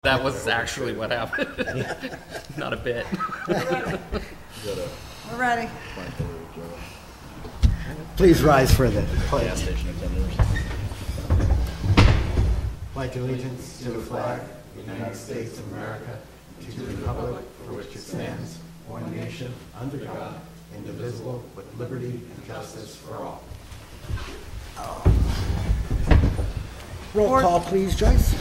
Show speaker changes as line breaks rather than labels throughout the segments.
That was actually what happened. Not a bit.
We're ready.
Please rise for the
Gas
pledge.
station attendants.
Pledge allegiance to the flag of the United States of America, to the republic for which it stands, one nation, under God, indivisible, with liberty and justice for all. Roll call, please, Joyce.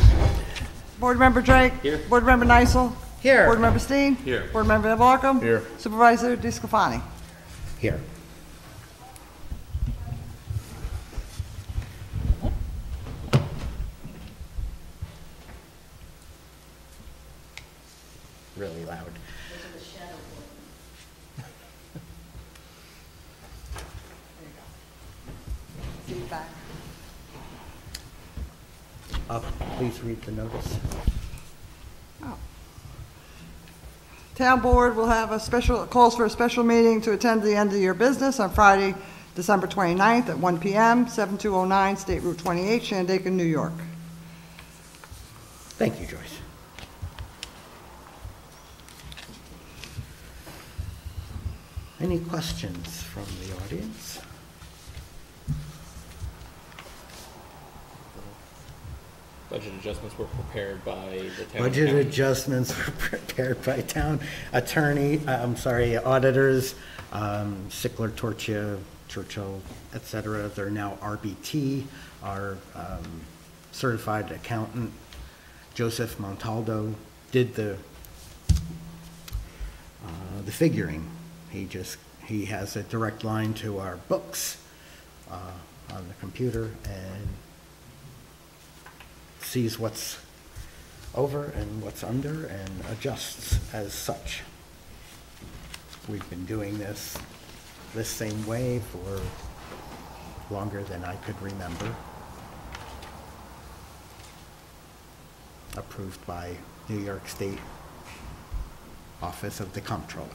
Board Member Drake.
Here.
Board Member Nysel.
Here.
Board Member Steen.
Here.
Board Member Markham.
Here.
Supervisor DeSclafani.
Here. Really loud.
Feedback.
Please read the notice.
Town Board will have calls for a special meeting to attend the end of year business on Friday, December 29th at 1 p.m., 7209 State Route 28, Shandaken, New York.
Thank you, Joyce. Any questions from the audience?
Budget adjustments were prepared by the town
Budget
accountant.
adjustments were prepared by town attorney, auditors, Sickler, Torchia, Churchill, et cetera. They're now RBT, our certified accountant. Joseph Montaldo did the figuring. He has a direct line to our books on the computer and sees what's over and what's under and adjusts as such. We've been doing this same way for longer than I could remember. Approved by New York State Office of the Comptroller.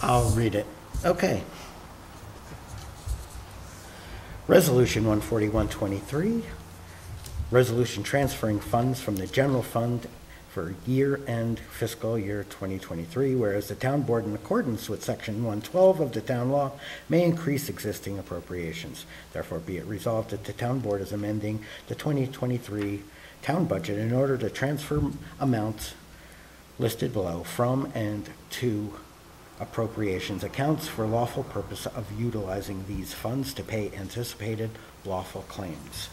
I'll read it. Okay. Resolution 14123, resolution transferring funds from the general fund for year-end fiscal year 2023, whereas the town board, in accordance with section 112 of the town law, may increase existing appropriations. Therefore, be it resolved that the town board is amending the 2023 town budget in order to transfer amounts listed below from and to appropriations accounts for lawful purpose of utilizing these funds to pay anticipated lawful claims.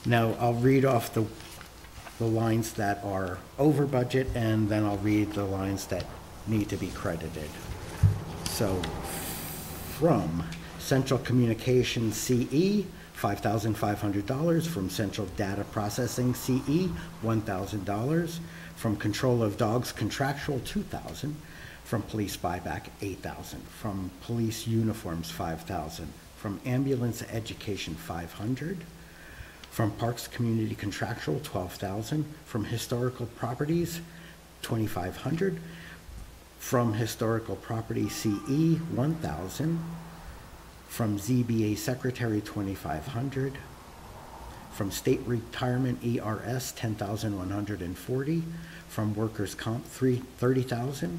Now, I'll read off the lines that are over budget, and then I'll read the lines that need to be credited. So, from Central Communications CE, $5,500. From Central Data Processing CE, $1,000. From Control of Dogs Contractual, $2,000. From Police Buyback, $8,000. From Police Uniforms, $5,000. From Ambulance Education, $500. From Parks Community Contractual, $12,000. From Historical Properties, $2,500. From Historical Property CE, $1,000. From ZBA Secretary, $2,500. From State Retirement ERS, $10,140. From Workers' Comp, $30,000.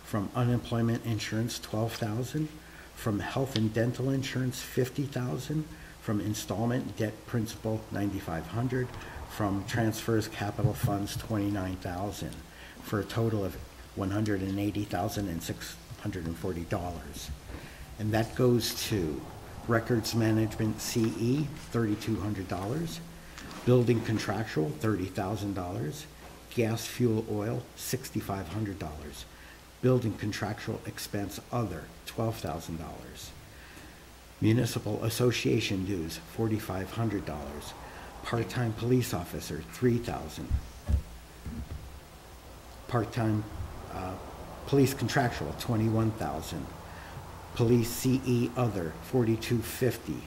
From Unemployment Insurance, $12,000. From Health and Dental Insurance, $50,000. From Installment Debt Principal, $9,500. From Transfers Capital Funds, $29,000, for a total of $180,640. And that goes to Records Management CE, $3,200. Building Contractual, $30,000. Gas Fuel Oil, $6,500. Building Contractual Expense Other, $12,000. Municipal Association Dues, $4,500. Part-time Police Officer, $3,000. Part-time Police Contractual, $21,000. Police CE Other, $4,250.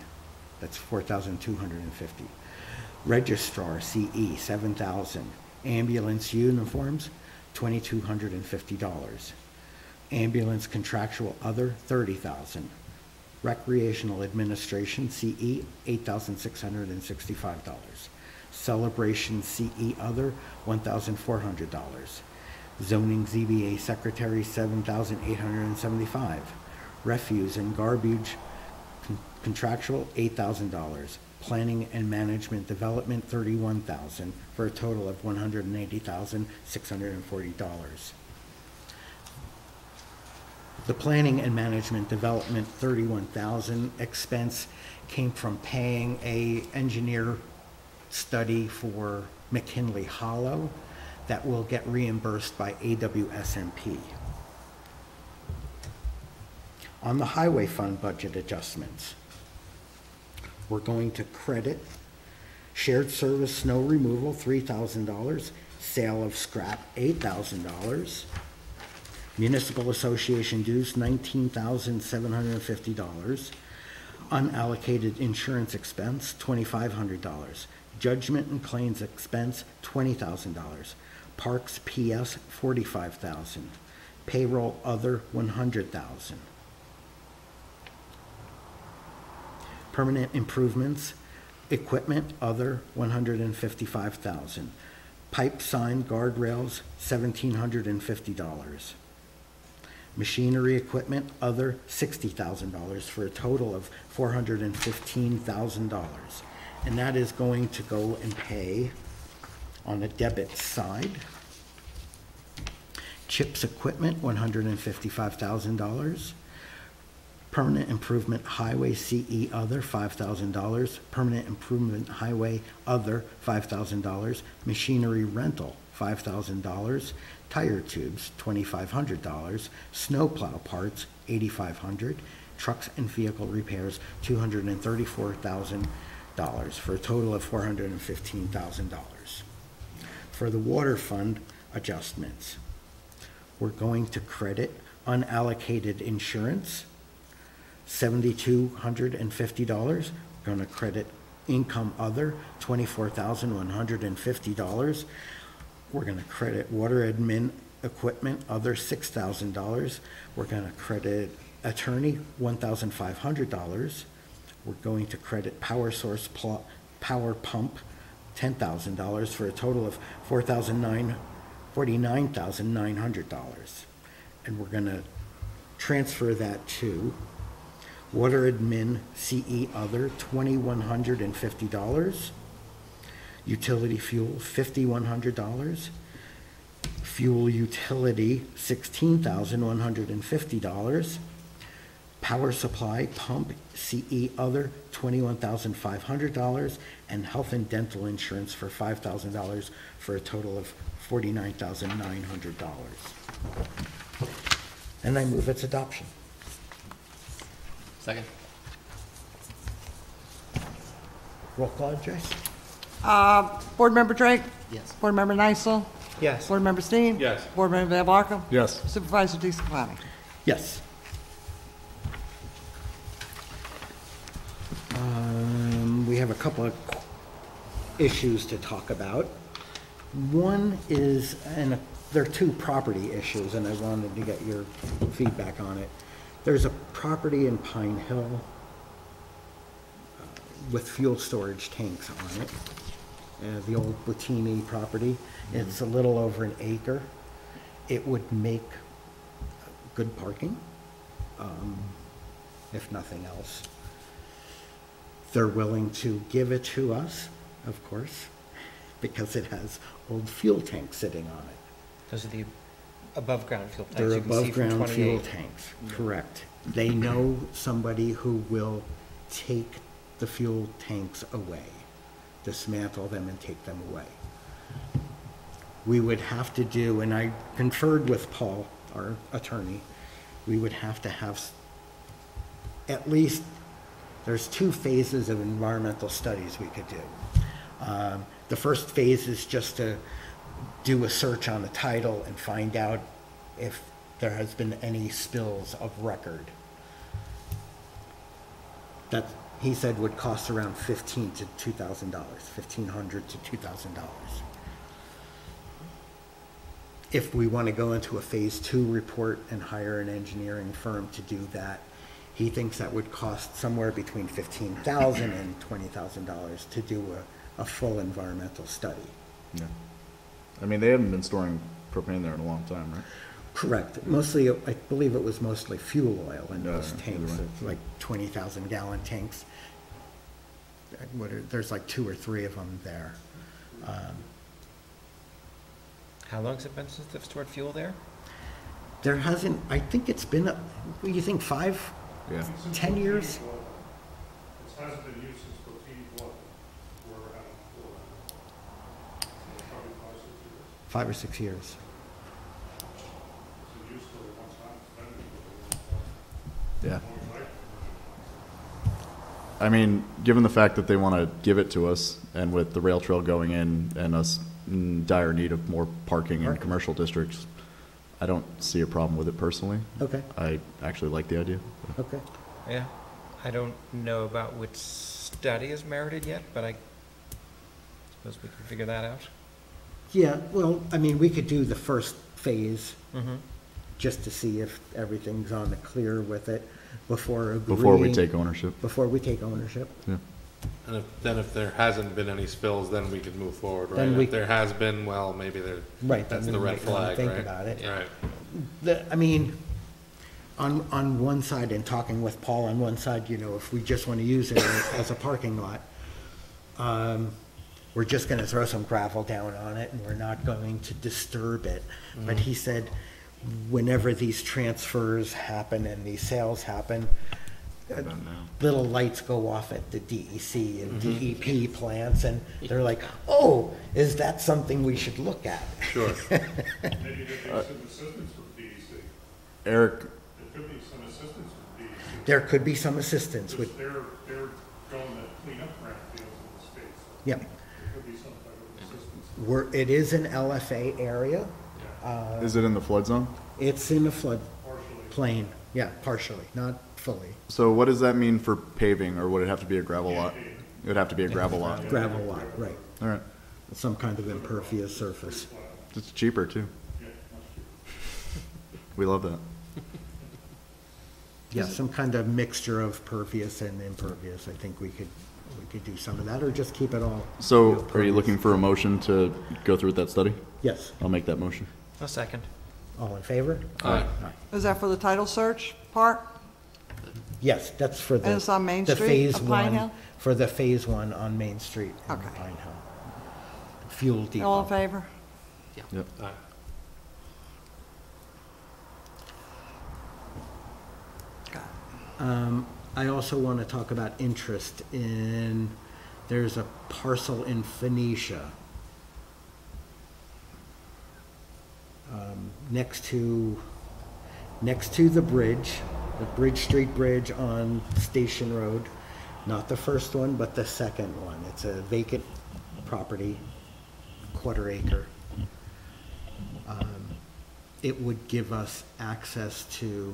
That's $4,250. Registrar CE, $7,000. Ambulance Uniforms, $2,250. Ambulance contractual other, $30,000. Recreational administration, CE, $8,665. Celebration CE other, $1,400. Zoning ZBA secretary, $7,875. Refuse and garbage contractual, $8,000. Planning and management development, $31,000, for a total of $180,640. The planning and management development, $31,000 expense came from paying a engineer study for McKinley Hollow that will get reimbursed by AWSMP. On the highway fund budget adjustments, we're going to credit shared service snow removal, $3,000, sale of scrap, $8,000, municipal association dues, $19,750, unallocated insurance expense, $2,500, judgment and claims expense, $20,000, parks PS, $45,000, payroll other, $100,000. Permanent improvements, equipment other, $155,000. Pipe sign guardrails, $1,750. Machinery equipment other, $60,000, for a total of $415,000. And that is going to go and pay on the debit side. CHIPS equipment, $155,000. Permanent improvement highway CE other, $5,000. Permanent improvement highway other, $5,000. Machinery rental, $5,000. Tire tubes, $2,500. Snowplow parts, $8,500. Trucks and vehicle repairs, $234,000, for a total of $415,000. For the water fund adjustments, we're going to credit unallocated insurance, $7,250. We're going to credit income other, $24,150. We're going to credit water admin equipment other, $6,000. We're going to credit attorney, $1,500. We're going to credit power source power pump, $10,000, for a total of $49,900. And we're going to transfer that to water admin CE other, $2,150. Utility fuel, $5,100. Fuel utility, $16,150. Power supply pump CE other, $21,500. And health and dental insurance for $5,000, for a total of $49,900. And I move its adoption.
Second.
Roll call, Joyce?
Board Member Drake?
Yes.
Board Member Nysel?
Yes.
Board Member Steen?
Yes.
Board Member Van Barcom?
Yes.
Supervisor DeScalani?
Yes. We have a couple of issues to talk about. One is, and there are two property issues, and I wanted to get your feedback on it. There's a property in Pine Hill with fuel storage tanks on it, the old Bottini property. It's a little over an acre. It would make good parking, if nothing else. They're willing to give it to us, of course, because it has old fuel tanks sitting on it.
Those are the above-ground fuel tanks.
They're
you can see from
above-ground fuel
28.
tanks, correct. They know somebody who will take the fuel tanks away, dismantle them and take them away. We would have to do, and I conferred with Paul, our attorney, we would have to have at least, there's two phases of environmental studies we could do. The first phase is just to do a search on the title and find out if there has been any spills of record. That, he said, would cost around $1,500 to $2,000, $1,500 to $2,000. if we want to go into a phase 2 report and hire an engineering firm to do that, he thinks that would cost somewhere between $15,000 and $20,000 to do a full environmental study.
Yeah. I mean, they haven't been storing propane there in a long time, right?
Correct. Mostly, I believe it was mostly fuel oil in those
Yeah,
tanks,
either way.
like 20,000 gallon tanks. There's like 2 or 3 of them there.
How long has it been since they've stored fuel there?
There hasn't, I think it's been, what do you think, 5,
Yeah.
10 years?
It hasn't been used since Botini bought it. We're having probably 5, 6 years.
5 or 6 years.
It's used to it one time, it's been
Yeah.
long life.
I mean, given the fact that they want to give it to us, and with the rail trail going in and us in dire need of more parking in
Parking.
commercial districts, I don't see a problem with it personally.
Okay,
I actually like the idea.
okay.
Yeah. I don't know about which study is merited yet, but I suppose we can figure that out.
Yeah, well, I mean, we could do the first phase
Mm-hmm.
just to see if everything's on the clear with it before agreeing.
Before we take ownership.
Before we take ownership.
Yeah.
And if there hasn't been any spills, then we could move forward, right?
Then we-
If there has been, well, maybe
Right,
that's
then
the
we
red
might wanna
flag,
think
right?
about it.
Right.
I mean, on one side, and talking with Paul on one side, you know, if we just want to use it as a parking lot, we're just going to throw some gravel down on it, and we're not going to disturb it. But he said, whenever these transfers happen and these sales happen, little lights go off at the DEC and DEP plants, and they're like, oh, is that something we should look at?
Sure.
Maybe there could be some assistance from DEC.
Eric,
There could be some assistance from DEC.
There could be some assistance with,
Because they're going to clean up brownfields in the state. So
yeah.
there could be some type of assistance.
It is an LFA area.
is it in the flood zone?
It's in the flood
Partially.
plain, yeah, partially, not fully.
So what does that mean for paving, or would it have to be a gravel lot? It would have to be a gravel lot.
Gravel lot, right.
All right.
Some kind of impervious surface.
It's cheaper too.
Yeah, much cheaper.
We love that.
Yeah, some kind of mixture of pervious and impervious. I think we could do some of that, or just keep it all.
So are you looking for a motion to go through with that study?
Yes,
I'll make that motion.
A second.
all in favor?
Aye.
Is that for the title search part?
Yes, that's for the.
And it's on Main
the
Street
phase
of Pine
one-
Hill?
For the phase 1 on Main Street in
Okay.
Pine Hill. Fuel depot.
All in favor?
Yep.
Aye.
I also want to talk about interest in, there's a parcel in Phoenicia. Next to the bridge, the Bridge Street Bridge on Station Road. Not the first one, but the second one. It's a vacant property, quarter acre. It would give us access to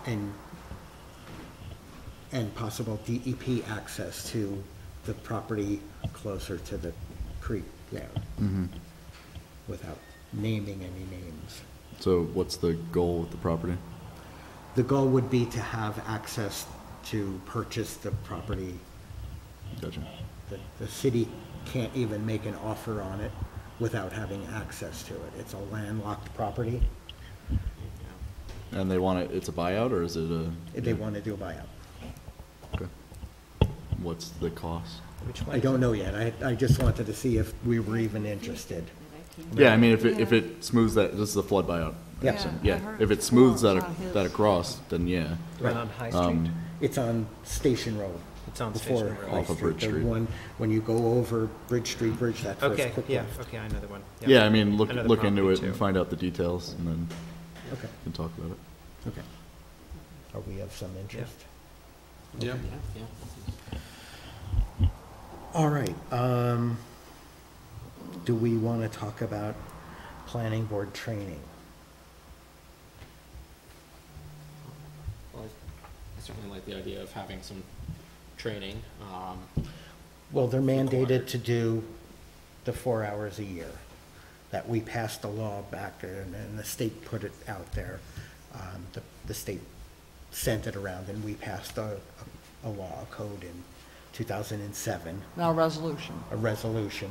and possible DEP access to the property closer to the creek there, without naming any names.
So what's the goal with the property?
The goal would be to have access to purchase the property.
Gotcha.
The city can't even make an offer on it without having access to it. It's a landlocked property.
And they want it, it's a buyout, or is it a?
They want to do a buyout.
Okay. What's the cost?
Which one?
I don't know yet. I just wanted to see if we were even interested.
Yeah, I mean, if it smooths that, this is a flood buyout. I
Yeah.
assume.
Yeah, I
Yeah,
heard
if
it
it smooths
before,
that,
it's on his.
that across, then yeah.
The one on High Street?
It's on Station Road.
It's on
Before
Station Road.
High
Off of
Street,
Bridge
the
Street.
one, when you go over Bridge Street Bridge, that first
Okay,
quick
yeah,
left.
okay, I know the one.
Yeah, I mean, look,
I know the
look into
property,
it and
too.
find out the details, and then
Okay,
we can talk about it.
okay. Are we of some interest?
Yeah.
All right, do we want to talk about planning board training?
Well, I certainly like the idea of having some training.
Well, they're mandated
Required.
to do the 4 hours a year. that we passed a law back, and the state put it out there. The state sent it around, and we passed a law, a code in 2007,
Now resolution.
a resolution.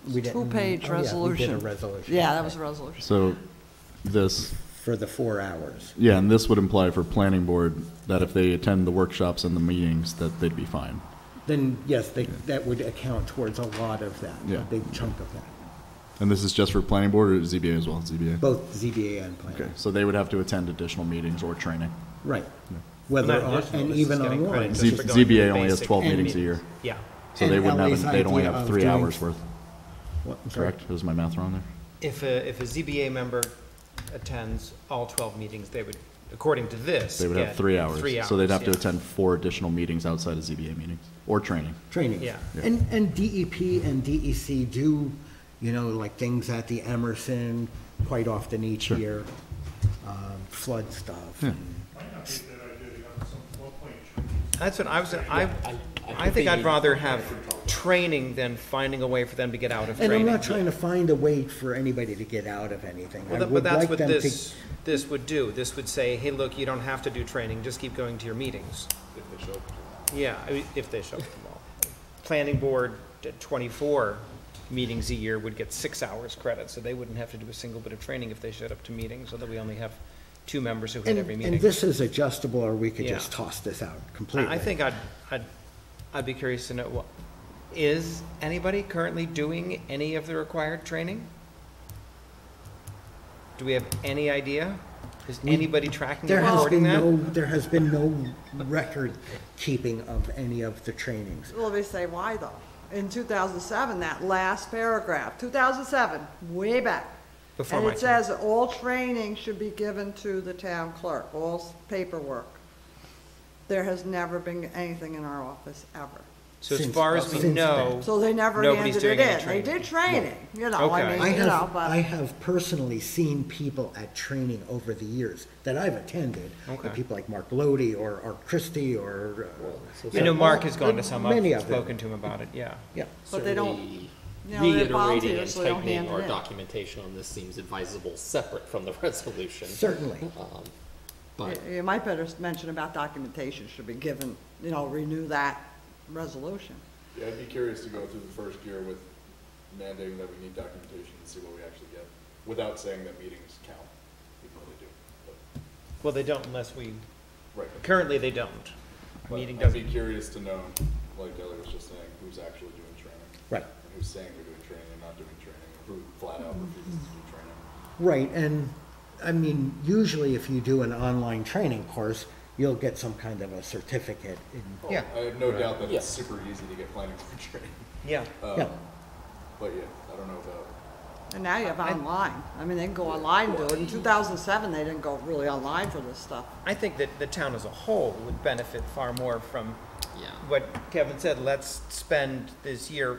We didn't-
Two-page
oh, yeah,
resolution.
We did a resolution.
Yeah, that was a resolution.
So this,
For the 4 hours.
yeah, and this would imply for planning board that if they attend the workshops and the meetings, that they'd be fine.
Then, yes, that would account towards a lot of that,
Yeah.
a big chunk of that.
And this is just for planning board or ZBA as well? ZBA?
Both ZBA and planning.
Okay, so they would have to attend additional meetings or training.
Right.
Yeah.
Whether,
Not
on-
additional,
and
this is
even
getting
online.
credit
Z-
just for going through
ZBA
the
only has
basic
12
and
meetings a year,
Yeah.
so they
And
wouldn't
Ellie's
have, they'd only
idea
have
of
3
doing-
hours worth.
What, I'm sorry?
Correct? Was my math wrong there?
If a ZBA member attends all 12 meetings, they would, according to this,
They would have
get
3 hours.
3 hours.
So they'd have to
yeah.
attend 4 additional meetings outside of ZBA meetings or training.
Training.
Yeah.
And DEP and DEC do, like things at the Emerson quite often each
Sure.
year, flood stuff.
Yeah.
and-
Might not be a bad idea to have some floodplain treaties.
That's what I was, I think
they
I'd
need-
rather have training than finding a way for them to get out of
And
training.
I'm not trying to find a way for anybody to get out of anything. I
Well, but
would
that's
like
what
them to.
this would do. This would say, hey, look, you don't have to do training, just keep going to your meetings.
If they show up.
Yeah, I mean, if they show up to them all. Planning board at 24 meetings a year would get 6 hours credit, so they wouldn't have to do a single bit of training if they showed up to meetings, so that we only have 2 members who hit
And,
every meeting.
and this is adjustable, or we could
Yeah.
just toss this out completely.
I think I'd be curious to know, is anybody currently doing any of the required training? Do we have any idea? Is anybody tracking
There
and
has
recording
been
that?
there has been no record keeping of any of the trainings.
Well, let me say why though. In 2007, that last paragraph, 2007, way back.
Before
And
my
it
time.
says all training should be given to the town clerk, all paperwork. There has never been anything in our office ever.
So as
Since-
far as we
since
know,
then.
So they never
Nobody's
handed it
doing any
in. They
training.
did training, I
Okay.
mean,
I
but.
have personally seen people at training over the years that I've attended.
Okay.
People like Mark Lodi or Christie or,
I know Mark has gone to some,
Many
I've
of them.
spoken to him about it, yeah.
yeah.
But they don't-
Certainly
you know, they're
reiterating
volunteers,
and
so they don't
tightening
hand it
our
in.
documentation on this seems advisable, separate from the resolution.
Certainly.
But
You might better mention about documentation should be given, renew that resolution.
Yeah, I'd be curious to go through the first year with mandating that we need documentation and see what we actually get, without saying that meetings count, even though they do.
Well, they don't unless we,
Right.
currently they don't.
But
Meeting
I'd be
doesn't.
curious to know, like Ellie was just saying, who's actually doing training.
Right.
And who's saying they're doing training and not doing training, or who flat out refuses to do training.
Right, and I mean, usually if you do an online training course, you'll get some kind of a certificate in,
Yeah.
I have no doubt that
Yeah.
it's super easy to get planning board training.
Yeah.
yeah.
But yeah, I don't know about,
And now you have online. I mean, they can go online and do it. In 2007, they didn't go really online for this stuff.
I think that the town as a whole would benefit far more from
yeah,
what Kevin said, let's spend this year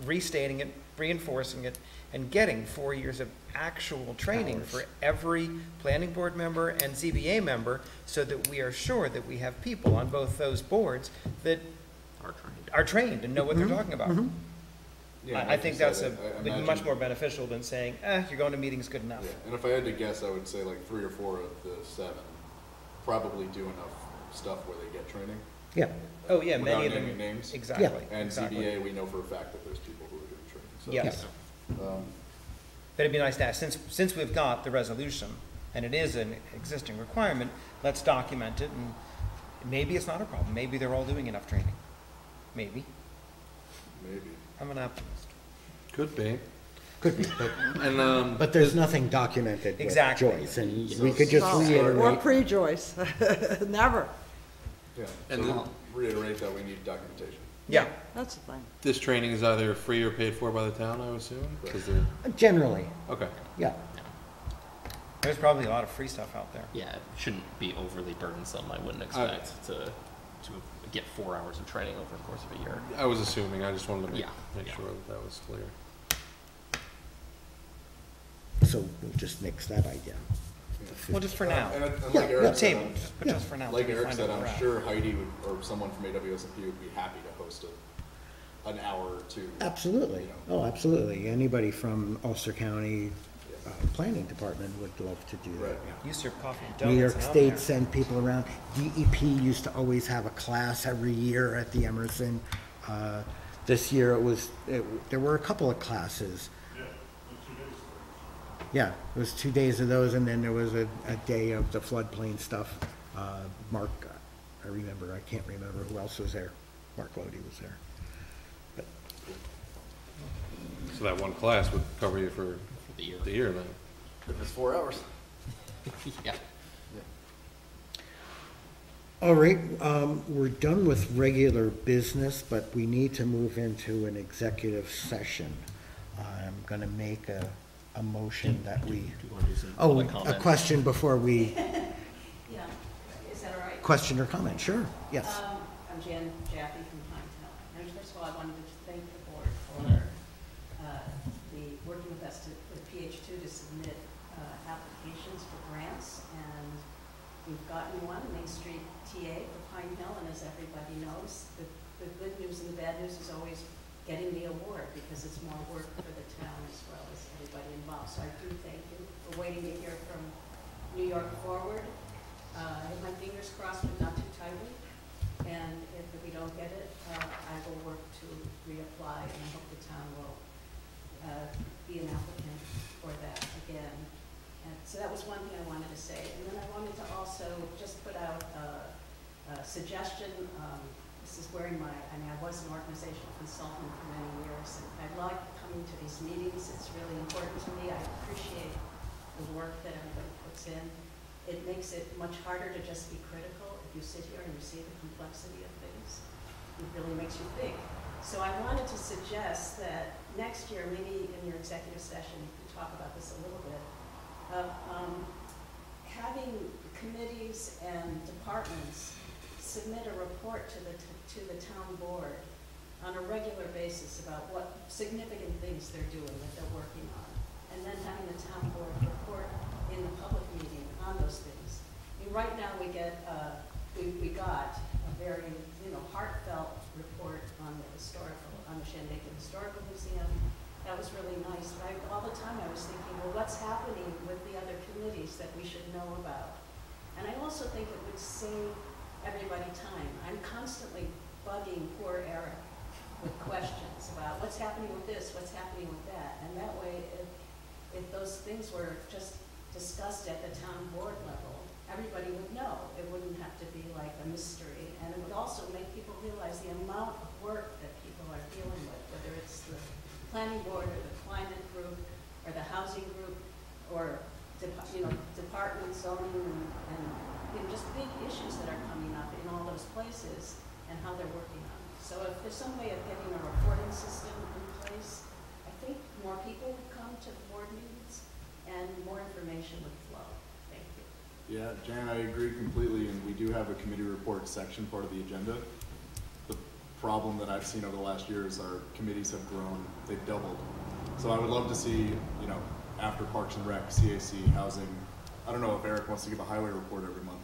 restating it, reinforcing it, and getting 4 years of actual training
Hours.
for every planning board member and ZBA member, so that we are sure that we have people on both those boards that
are trained.
are trained and know what they're talking about.
yeah.
I
like
think
you
that's
said, I
be much
imagine-
more beneficial than saying, you're going to meetings, good enough.
Yeah, and if I had to guess, I would say like 3 or 4 of the 7 probably do enough stuff where they get training.
Yeah,
Oh, yeah,
Without
many of them.
naming names.
Exactly.
And
exactly.
ZBA, we know for a fact that there's people who are doing training. So,
Yes.
um,
But it'd be nice to ask, since we've got the resolution, and it is an existing requirement, let's document it, and maybe it's not a problem, maybe they're all doing enough training. Maybe.
Maybe.
I'm an optimist.
Could be.
could be,
And,
but there's nothing documented with
Exactly.
Joyce, and we could just
Or
reiterate.
pre-Joyce. Never.
Yeah,
And
so
then-
reiterate that we need documentation.
Yeah.
That's the thing.
this training is either free or paid for by the town, I would assume? 'Cause they're,
Generally,
okay.
yeah.
There's probably a lot of free stuff out there.
Yeah, it shouldn't be overly burdensome. I wouldn't expect to get 4 hours of training over the course of a year.
I was assuming, I just wanted to make
Yeah.
sure that that was clear.
So we'll just nix that idea.
Well, just for now.
And
Yeah,
like
yeah.
Eric
Table,
said,
but just for now.
like
till we
Eric
find
said,
out where
I'm
we're at.
sure Heidi would, or someone from AWSMP would be happy to host an hour or two.
Absolutely.
You know.
Oh, absolutely. Anybody from Ulster County Planning Department would love to do that.
Right.
yeah.
You serve coffee and
New
donuts.
York
and I'm
State
there.
send people around. DEP used to always have a class every year at the Emerson. This year there were a couple of classes.
Yeah, in 2 days.
Yeah, it was 2 days of those, and then there was a day of the floodplain stuff. Mark, I can't remember who else was there. Mark Lodi was there. But
So that one class would cover you for
the year.
the year then.
If it's 4 hours.
Yeah.
all right, we're done with regular business, but we need to move into an executive session. I'm gonna make a motion that we,
Do you want to do some
oh,
public
a
comment?
question before we,
Yeah, is that all right?
question or comment, sure, yes.
I'm Jackie from Pinetown. And first of all, I wanted to thank the board for working with us with PH2 to submit applications for grants. And we've gotten one, Main Street TA for Pine Hill, and as everybody knows, the good news and the bad news is always getting the award because it's more work for the town as well as everybody involved. So I do thank you. We're waiting to hear from New York Forward. I have my fingers crossed, but not too tightly. And if we don't get it, I will work to reapply, and I hope the town will be an applicant for that again. And so that was one thing I wanted to say. And then I wanted to also just put out a suggestion. This is wearing I was an organizational consultant for many years, and I like coming to these meetings. It's really important to me. I appreciate the work that everybody puts in. It makes it much harder to just be critical. If you sit here and you see the complexity of things, it really makes you think. So I wanted to suggest that next year, maybe in your executive session, you can talk about this a little bit, of having committees and departments submit a report to the town board on a regular basis about what significant things they're doing, that they're working on, and then having the town board report in the public meeting on those things. I mean, right now we get we got a very heartfelt report on the Shandaken Historical Museum. That was really nice. But all the time I was thinking, well, what's happening with the other committees that we should know about? And I also think it would save everybody time. I'm constantly bugging poor Eric with questions about what's happening with this, what's happening with that. And that way, if those things were just discussed at the town board level, everybody would know. It wouldn't have to be like a mystery. And it would also make people realize the amount of work that people are dealing with, whether it's the planning board or the climate group or the housing group or department zoning and just big issues that are coming up in all those places and how they're working on it. So if there's some way of getting a reporting system in place, I think more people would come to the board meetings and more information would flow. Thank you.
Yeah, Jan, I agree completely, and we do have a committee report section part of the agenda. The problem that I've seen over the last year is our committees have grown, they've doubled. So I would love to see, after Parks and Rec, CAC, Housing, I don't know if Eric wants to give a highway report every month.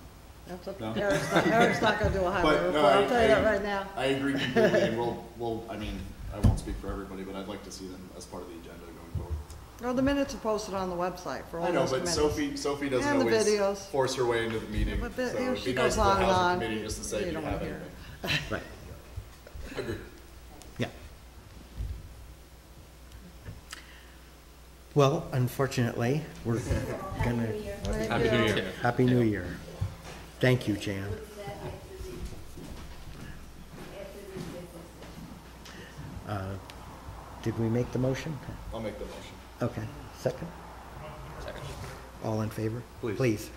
That's up
No?
to Eric's not gonna do a highway
But,
report,
no,
I'll tell you that right now.
I agree completely, and I won't speak for everybody, but I'd like to see them as part of the agenda going forward.
Well, the minutes are posted on the website for all
I know,
those
but
committees.
Sophie doesn't
And the
always
videos.
force her way into the meeting,
But
so it'd
she
be nice
goes
for
on
the
and
housing
on.
committee just to say,
You
do you
don't
have
wanna hear
anything?
Right,
Agreed.
yeah. Well, unfortunately, we're gonna,
Happy New Year.
Happy New Year. Thank you, Jan. Did we make the motion?
I'll make the motion.
Okay, second?
Second.
All in favor?
Please.
Please.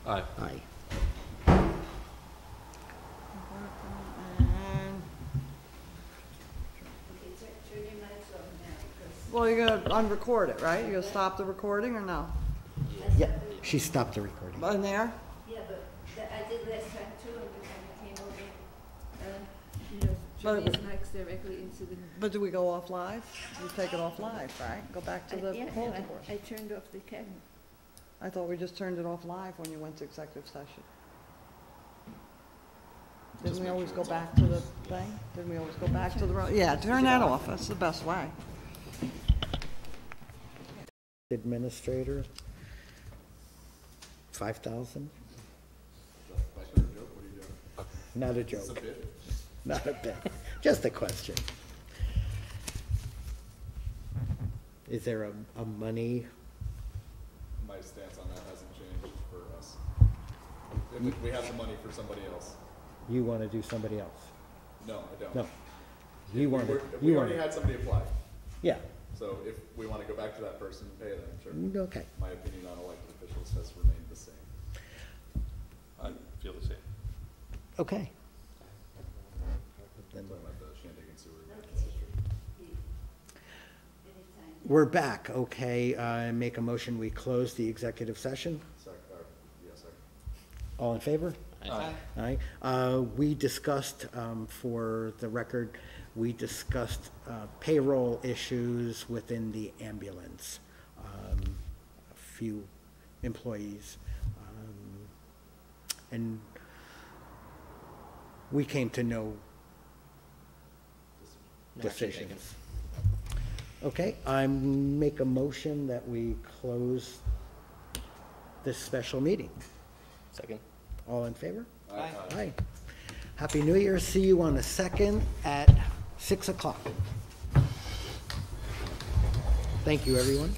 Aye.
Aye.
And- Well, you're gonna unrecord it, right? You're gonna stop the recording or no?
Yeah, she stopped the recording.
In there?
Yeah, but I did last time too, and when I came over,
But-
Judy's mics directly into the.
But do we go off live? You take it off live, right? Go back to the
Yeah,
bulletin
no,
board.
I turned off the camera.
I thought we just turned it off live when you went to executive session. Didn't we
make
always
sure
go
it's
back
off.
to the thing? Didn't we always go back to the, yeah, turn that off, that's the best way.
Administrator, 5,000?
Like a joke, what are you doing?
Not a
It's a
joke,
bit.
not a bit, just a question. Is there a money,
My stance on that hasn't changed for us. If we have the money for somebody else.
you want to do somebody else?
No, I don't.
No. You want to,
We
you
already
want,
had somebody apply,
yeah,
so if we want to go back to that person, pay them, sure.
okay.
My opinion on elected officials has remained the same.
I feel the same.
Okay.
I'm talking about the Shandaken sewer.
Anytime.
We're back, okay. Make a motion, we close the executive session.
Yes,
All in favor?
Aye.
Aye. We discussed, for the record, we discussed payroll issues within the ambulance. A few employees. And we came to no
No action taken.
decisions. Okay, I make a motion that we close this special meeting.
Second.
All in favor?
Aye.
Aye. Happy New Year. See you on the 2nd at 6 o'clock. Thank you, everyone.